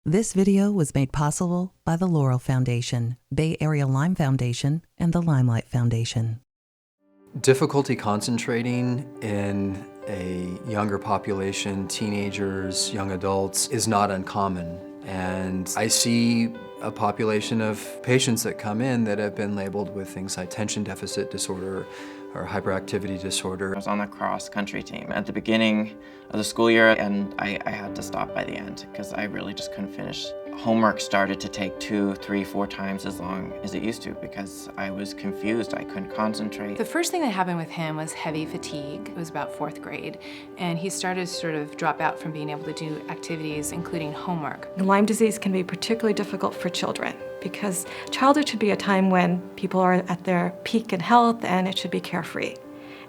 This video was made possible by the Laurel Foundation, Bay Area Lyme Foundation, and the Limelight Foundation. Difficulty concentrating in a younger population, teenagers, young adults, is not uncommon. And I see a population of patients that come in that have been labeled with things like attention deficit disorder or hyperactivity disorder. I was on the cross-country team at the beginning of the school year, and I had to stop by the end because I really just couldn't finish. Homework started to take 2, 3, 4 times as long as it used to because I was confused. I couldn't concentrate. The first thing that happened with him was heavy fatigue. It was about 4th grade, and he started to sort of drop out from being able to do activities, including homework. Lyme disease can be particularly difficult for children because childhood should be a time when people are at their peak in health and it should be carefree.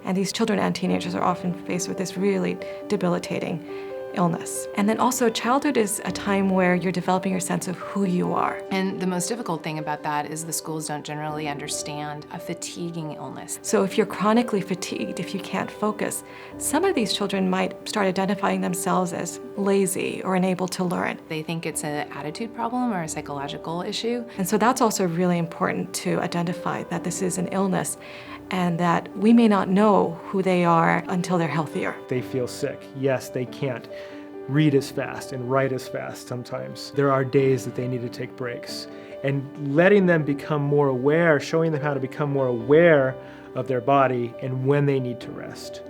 And these children and teenagers are often faced with this really debilitating illness. And then also childhood is a time where you're developing your sense of who you are. And the most difficult thing about that is the schools don't generally understand a fatiguing illness. So if you're chronically fatigued, if you can't focus, some of these children might start identifying themselves as lazy or unable to learn. They think it's an attitude problem or a psychological issue. And so that's also really important to identify that this is an illness and that we may not know who they are until they're healthier. They feel sick. Yes, they can't read as fast and write as fast sometimes. There are days that they need to take breaks. And letting them become more aware, showing them how to become more aware of their body and when they need to rest.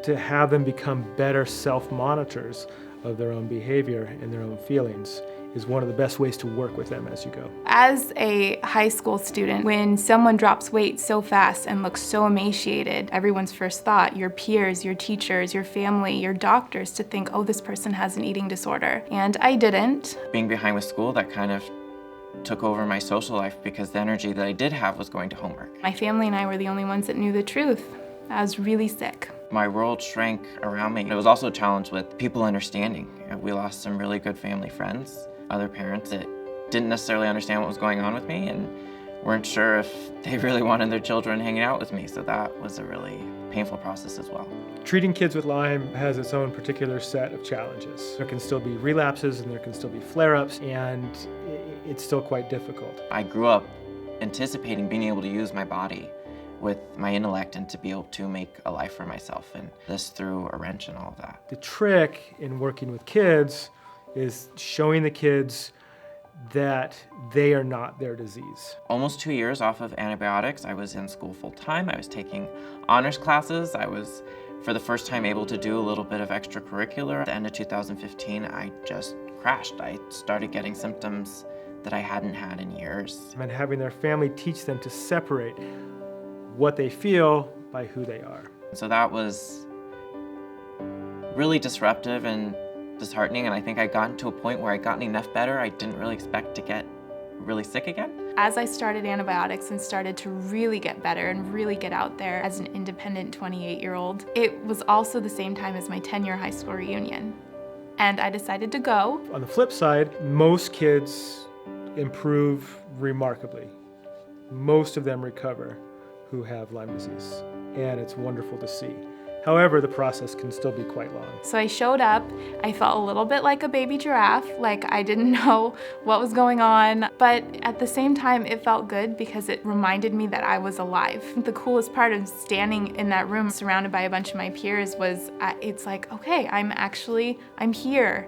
To have them become better self-monitors of their own behavior and their own feelings is one of the best ways to work with them as you go. As a high school student, when someone drops weight so fast and looks so emaciated, everyone's first thought, your peers, your teachers, your family, your doctors, to think, oh, this person has an eating disorder. And I didn't. Being behind with school, that kind of took over my social life because the energy that I did have was going to homework. My family and I were the only ones that knew the truth. I was really sick. My world shrank around me. It was also a challenge with people understanding. We lost some really good family friends, other parents that didn't necessarily understand what was going on with me and weren't sure if they really wanted their children hanging out with me. So that was a really painful process as well. Treating kids with Lyme has its own particular set of challenges. There can still be relapses and there can still be flare-ups, and it's still quite difficult. I grew up anticipating being able to use my body with my intellect and to be able to make a life for myself, and this threw a wrench in all of that. The trick in working with kids is showing the kids that they are not their disease. Almost 2 years off of antibiotics. I was in school full-time. I was taking honors classes. I was, for the first time, able to do a little bit of extracurricular. At the end of 2015, I just crashed. I started getting symptoms that I hadn't had in years. And having their family teach them to separate what they feel by who they are. So that was really disruptive and disheartening, and I think I'd gotten to a point where I'd gotten enough better. I didn't really expect to get really sick again. As I started antibiotics and started to really get better and really get out there as an independent 28-year-old, it was also the same time as my 10-year high school reunion. And I decided to go. On the flip side, most kids improve remarkably. Most of them recover who have Lyme disease, and it's wonderful to see. However, the process can still be quite long. So I showed up. I felt a little bit like a baby giraffe, like I didn't know what was going on. But at the same time, it felt good because it reminded me that I was alive. The coolest part of standing in that room surrounded by a bunch of my peers was, it's like, okay, I'm here.